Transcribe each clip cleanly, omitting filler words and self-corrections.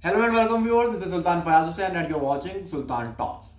Hello and welcome viewers, this is Sultan Fayaz Hussain and you are watching Sultan talks.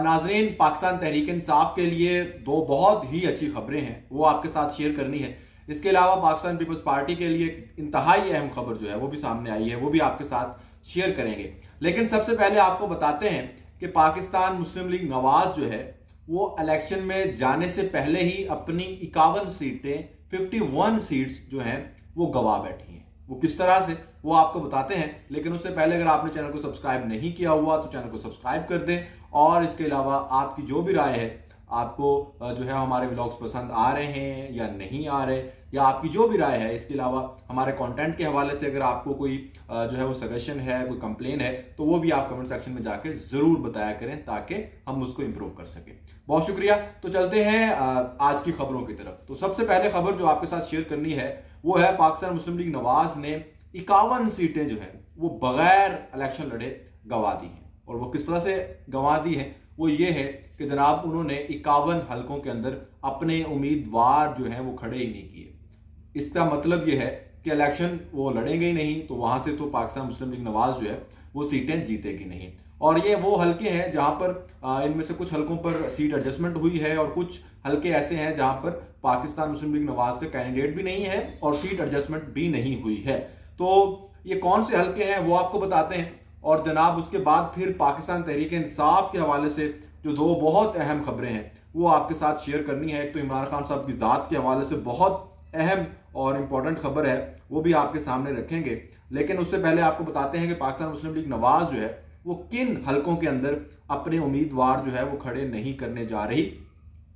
नाजरीन, पाकिस्तान तहरीक इंसाफ के लिए दो बहुत ही अच्छी खबरें हैं, वो आपके साथ शेयर करनी है। इसके अलावा पाकिस्तान पीपल्स पार्टी के लिए इंतहाई अहम खबर जो है वो भी सामने आई है, वो भी आपके साथ शेयर करेंगे। लेकिन सबसे पहले आपको बताते हैं कि पाकिस्तान मुस्लिम लीग नवाज जो है वो इलेक्शन में जाने से पहले ही अपनी 51 सीटें 51 सीट्स जो हैं वो गवा बैठी हैं। वो किस तरह से, वो आपको बताते हैं। लेकिन उससे पहले अगर आपने चैनल को सब्सक्राइब नहीं किया हुआ तो चैनल को सब्सक्राइब कर दें। और इसके अलावा आपकी जो भी राय है, आपको जो है हमारे व्लॉग्स पसंद आ रहे हैं या नहीं आ रहे, या आपकी जो भी राय है, इसके अलावा हमारे कंटेंट के हवाले से अगर आपको कोई जो है वो सजेशन है, कोई कंप्लेन है, तो वो भी आप कमेंट सेक्शन में जाके जरूर बताया करें ताकि हम उसको इंप्रूव कर सकें। बहुत शुक्रिया। तो चलते हैं आज की खबरों की तरफ। तो सबसे पहले खबर जो आपके साथ शेयर करनी है वो है पाकिस्तान मुस्लिम लीग नवाज ने 51 सीटें जो है वो बगैर इलेक्शन लड़े गंवा दी हैं। और वो किस तरह से गंवा दी हैं, वो ये है कि जनाब उन्होंने 51 हलकों के अंदर अपने उम्मीदवार जो हैं वो खड़े ही नहीं किए। इसका मतलब ये है कि इलेक्शन वो लड़ेंगे ही नहीं, तो वहां से तो पाकिस्तान मुस्लिम लीग नवाज जो है वो सीटें जीतेगी नहीं। और ये वो हलके हैं जहां पर इनमें से कुछ हलकों पर सीट एडजस्टमेंट हुई है और कुछ हलके ऐसे हैं जहां पर पाकिस्तान मुस्लिम लीग नवाज का कैंडिडेट भी नहीं है और सीट एडजस्टमेंट भी नहीं हुई है। तो ये कौन से हलके हैं वो आपको बताते हैं। और जनाब उसके बाद फिर पाकिस्तान तहरीक इंसाफ के हवाले से जो दो बहुत अहम खबरें हैं वो आपके साथ शेयर करनी है। एक तो इमरान खान साहब की जात के हवाले से बहुत अहम और इंपॉर्टेंट खबर है, वो भी आपके सामने रखेंगे। लेकिन उससे पहले आपको बताते हैं कि पाकिस्तान मुस्लिम लीग नवाज जो है वो किन हलकों के अंदर अपने उम्मीदवार जो है वो खड़े नहीं करने जा रही।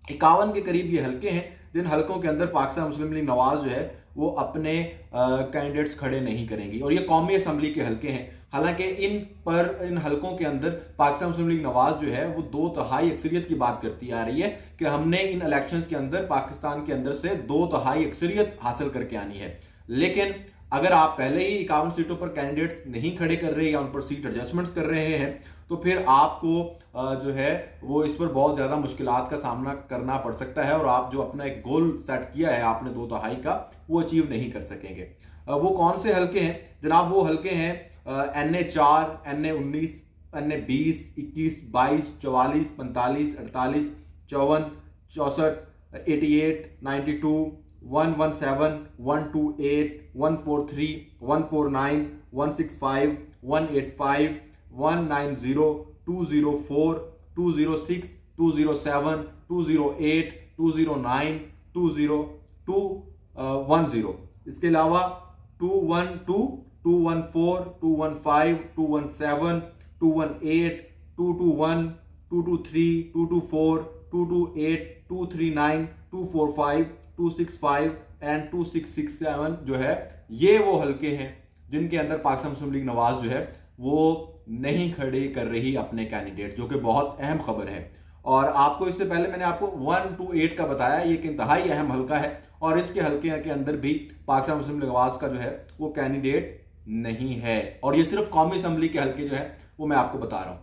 51 के करीब ये हलके हैं जिन हलकों के अंदर पाकिस्तान मुस्लिम लीग नवाज जो है वो अपने कैंडिडेट्स खड़े नहीं करेंगी। और ये कौमी असम्बली के हलके हैं। हालांकि इन हलकों के अंदर पाकिस्तान मुस्लिम लीग नवाज जो है वो 2/3 अक्सरियत की बात करती आ रही है कि हमने इन इलेक्शंस के अंदर पाकिस्तान के अंदर से 2/3 अक्सरियत हासिल करके आनी है। लेकिन अगर आप पहले ही 51 सीटों पर कैंडिडेट्स नहीं खड़े कर रहे या उन पर सीट एडजस्टमेंट्स कर रहे हैं तो फिर आपको जो है वो इस पर बहुत ज्यादा मुश्किलात का सामना करना पड़ सकता है और आप जो अपना एक गोल सेट किया है आपने 2/3 का, वो अचीव नहीं कर सकेंगे। वो कौन से हलके हैं जनाब? वो हलके हैं NA4, NA19, NA20, 21, 22, 44, 45, 48, 54, 64, 88, 92, 117, 128, 143, 149, 165, 185, 190, 204, 206, 207, 208, 209, 20210। इसके अलावा 212, 214, 215, 217, 218, 221, 223, 224, 228, 239, 245, 265 एंड 2667 जो है ये वो हलके हैं जिनके अंदर पाकिस्तान मुस्लिम लीग नवाज जो है वो नहीं खड़े कर रही अपने कैंडिडेट, जो कि बहुत अहम खबर है। और आपको इससे पहले मैंने आपको 1 to 8 का बताया, ये एक इंतहाई अहम हलका है और इसके हलके के अंदर भी पाकिस्तान मुस्लिम लीग नवाज का जो है वो कैंडिडेट नहीं है। और ये सिर्फ कौमी असम्बली के हलके जो है वो मैं आपको बता रहा हूं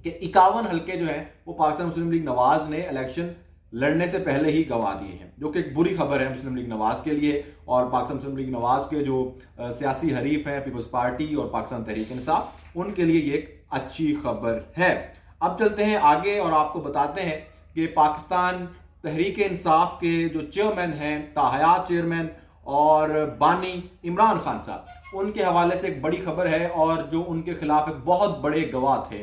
कि 51 हलके जो है वो पाकिस्तान मुस्लिम लीग नवाज ने इलेक्शन लड़ने से पहले ही गंवा दिए हैं, जो कि एक बुरी खबर है मुस्लिम लीग नवाज के लिए और पाकिस्तान मुस्लिम लीग नवाज के जो सियासी हरीफ हैं पीपल्स पार्टी और पाकिस्तान तहरीक इंसाफ, उनके लिए ये एक अच्छी खबर है। अब चलते हैं आगे और आपको बताते हैं कि पाकिस्तान तहरीक इंसाफ के जो चेयरमैन हैं, ताहयात चेयरमैन और बानी इमरान खान साहब, उनके हवाले से एक बड़ी खबर है। और जो उनके खिलाफ एक बहुत बड़े गवाह थे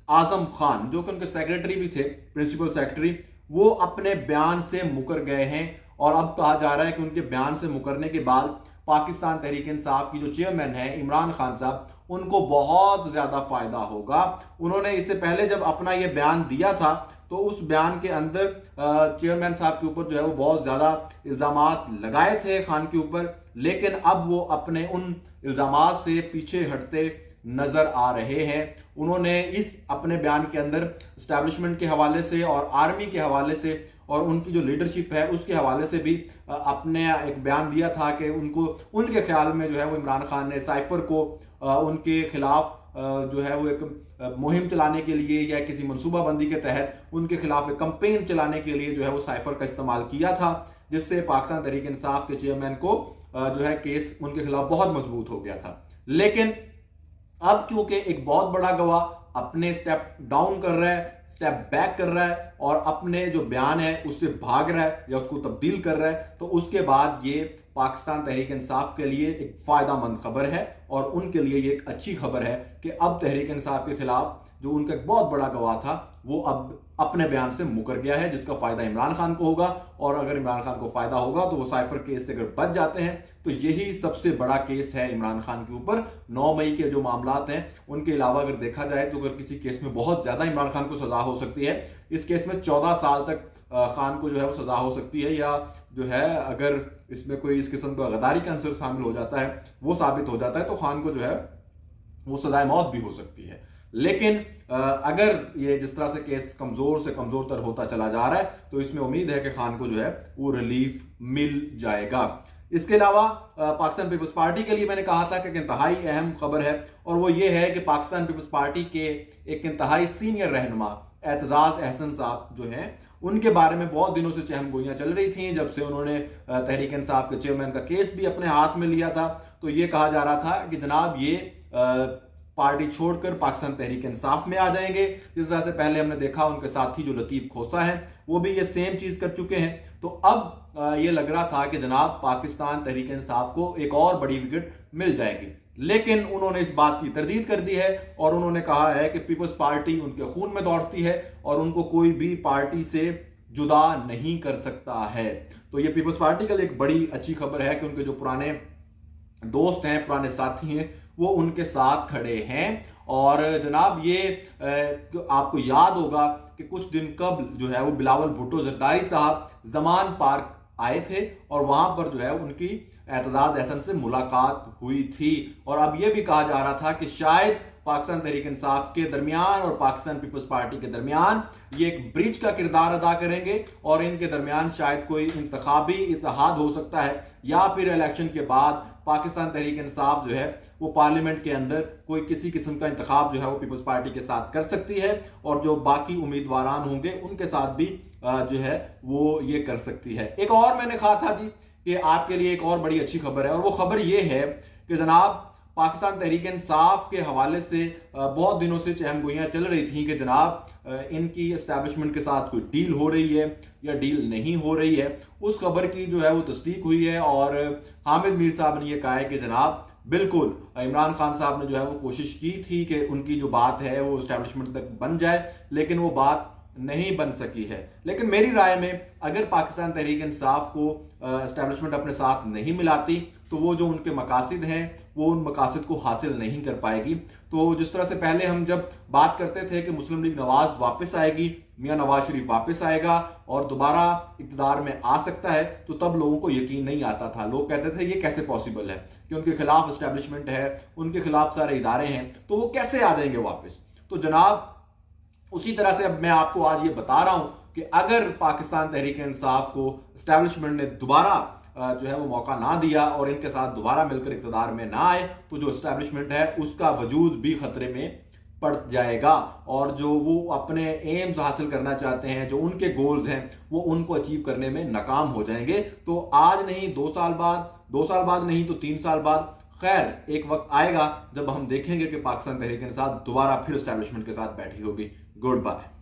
आजम खान, जो कि उनके सेक्रेटरी भी थे, प्रिंसिपल सेक्रेटरी, वो अपने बयान से मुकर गए हैं। और अब कहा जा रहा है कि उनके बयान से मुकरने के बाद पाकिस्तान तहरीक इंसाफ की जो चेयरमैन है इमरान खान साहब, उनको बहुत ज्यादा फायदा होगा। उन्होंने इससे पहले जब अपना ये बयान दिया था तो उस बयान के अंदर चेयरमैन साहब के ऊपर जो है वो बहुत ज्यादा इल्जामात लगाए थे खान के ऊपर, लेकिन अब वो अपने उन इल्जामात से पीछे हटते नजर आ रहे हैं। उन्होंने इस अपने बयान के अंदर एस्टैब्लिशमेंट के हवाले से और आर्मी के हवाले से और उनकी जो लीडरशिप है उसके हवाले से भी अपने एक बयान दिया था कि उनको उनके ख्याल में जो है वो इमरान खान ने साइफर को उनके खिलाफ जो है वो एक मुहिम चलाने के लिए या किसी मनसूबाबंदी के तहत उनके खिलाफ एक कंपेन चलाने के लिए जो है वो साइफर का इस्तेमाल किया था, जिससे पाकिस्तान तहरीक इंसाफ के चेयरमैन को जो है केस उनके खिलाफ बहुत मजबूत हो गया था। लेकिन अब क्योंकि एक बहुत बड़ा गवाह अपने स्टेप डाउन कर रहा है, स्टेप बैक कर रहा है और अपने जो बयान है उससे भाग रहा है या उसको तब्दील कर रहा है, तो उसके बाद ये पाकिस्तान तहरीक इंसाफ के लिए एक फायदामंद खबर है और उनके लिए ये एक अच्छी खबर है कि अब तहरीक इंसाफ के खिलाफ जो उनका एक बहुत बड़ा गवाह था वो अब अपने बयान से मुकर गया है, जिसका फायदा इमरान खान को होगा। और अगर इमरान खान को फायदा होगा तो वो साइफर केस से अगर बच जाते हैं तो यही सबसे बड़ा केस है इमरान खान के ऊपर। 9 मई के जो मामलात हैं उनके अलावा अगर देखा जाए तो अगर किसी केस में बहुत ज्यादा इमरान खान को सजा हो सकती है, इस केस में 14 साल तक खान को जो है वो सजा हो सकती है, या जो है अगर इसमें कोई इस किस्म का गद्दारी का अंसर शामिल हो जाता है, वो साबित हो जाता है, तो खान को जो है वो सजाए मौत भी हो सकती है। लेकिन अगर ये जिस तरह से केस कमजोर से कमजोर तर होता चला जा रहा है तो इसमें उम्मीद है कि खान को जो है वो रिलीफ मिल जाएगा। इसके अलावा पाकिस्तान पीपल्स पार्टी के लिए मैंने कहा था कि एक इंतहाई अहम खबर है और वो ये है कि पाकिस्तान पीपल्स पार्टी के एक इंतहाई सीनियर रहनुमा एतजाज अहसन साहब जो हैं उनके बारे में बहुत दिनों से चहमगोइयां चल रही थी। जब से उन्होंने तहरीक इंसाफ के चेयरमैन का केस भी अपने हाथ में लिया था तो ये कहा जा रहा था कि जनाब ये पार्टी छोड़कर पाकिस्तान तहरीक इंसाफ में आ जाएंगे। जिस तरह से पहले हमने देखा उनके साथी जो लतीफ खोसा हैं वो भी ये सेम चीज कर चुके हैं, तो अब ये लग रहा था कि जनाब पाकिस्तान तहरीक इंसाफ को एक और बड़ी विकेट मिल जाएगी। लेकिन उन्होंने इस बात की तरदीद कर दी है और उन्होंने कहा है कि पीपल्स पार्टी उनके खून में दौड़ती है और उनको कोई भी पार्टी से जुदा नहीं कर सकता है। तो ये पीपल्स पार्टी के लिए एक बड़ी अच्छी खबर है कि उनके जो पुराने दोस्त हैं, पुराने साथी हैं, वो उनके साथ खड़े हैं। और जनाब ये आपको याद होगा कि कुछ दिन कबल जो है वो बिलावल भुट्टो जरदारी साहब जमान पार्क आए थे और वहां पर जो है उनकी एतजाज अहसन से मुलाकात हुई थी। और अब यह भी कहा जा रहा था कि शायद पाकिस्तान तहरीक इंसाफ के दरमियान और पाकिस्तान पीपल्स पार्टी के दरमियान ये एक ब्रिज का किरदार अदा करेंगे और इनके दरमियान शायद कोई इंतखाबी इत्तेहाद हो सकता है, या फिर इलेक्शन के बाद पाकिस्तान तहरीक इंसाफ जो है वो पार्लियामेंट के अंदर कोई किसी किस्म का इंतखाब जो है वो पीपल्स पार्टी के साथ कर सकती है और जो बाकी उम्मीदवारान होंगे उनके साथ भी जो है वो ये कर सकती है। एक और मैंने कहा था जी कि आपके लिए एक और बड़ी अच्छी खबर है और वो खबर ये है कि जनाब पाकिस्तान तहरीक इंसाफ के हवाले से बहुत दिनों से चहमगोइयां चल रही थी कि जनाब इनकी एस्टैब्लिशमेंट के साथ कोई डील हो रही है या डील नहीं हो रही है। उस खबर की जो है वो तस्दीक हुई है और हामिद मीर साहब ने यह कहा है कि जनाब बिल्कुल इमरान खान साहब ने जो है वो कोशिश की थी कि उनकी जो बात है वो एस्टैब्लिशमेंट तक बन जाए, लेकिन वो बात नहीं बन सकी है। लेकिन मेरी राय में अगर पाकिस्तान तहरीक इंसाफ को एस्टैब्लिशमेंट अपने साथ नहीं मिलाती तो वो जो उनके मकासद हैं वो उन मकासद को हासिल नहीं कर पाएगी। तो जिस तरह से पहले हम जब बात करते थे कि मुस्लिम लीग नवाज वापस आएगी, मियां नवाज शरीफ वापस आएगा और दोबारा इक़्तिदार में आ सकता है, तो तब लोगों को यकीन नहीं आता था। लोग कहते थे ये कैसे पॉसिबल है कि उनके खिलाफ एस्टैब्लिशमेंट है, उनके खिलाफ सारे इदारे हैं, तो वो कैसे आ जाएंगे वापस। तो जनाब उसी तरह से अब मैं आपको आज ये बता रहा हूं कि अगर पाकिस्तान तहरीक इंसाफ को एस्टैब्लिशमेंट ने दोबारा जो है वो मौका ना दिया और इनके साथ दोबारा मिलकर इक़्तिदार में ना आए तो जो एस्टैब्लिशमेंट है उसका वजूद भी खतरे में पड़ जाएगा और जो वो अपने एम्स हासिल करना चाहते हैं, जो उनके गोल्स हैं, वो उनको अचीव करने में नाकाम हो जाएंगे। तो आज नहीं 2 साल बाद, 2 साल बाद नहीं तो 3 साल बाद, खैर एक वक्त आएगा जब हम देखेंगे कि पाकिस्तान तहरीक इंसाफ दोबारा फिर एस्टैब्लिशमेंट के साथ बैठी होगी। Good bye.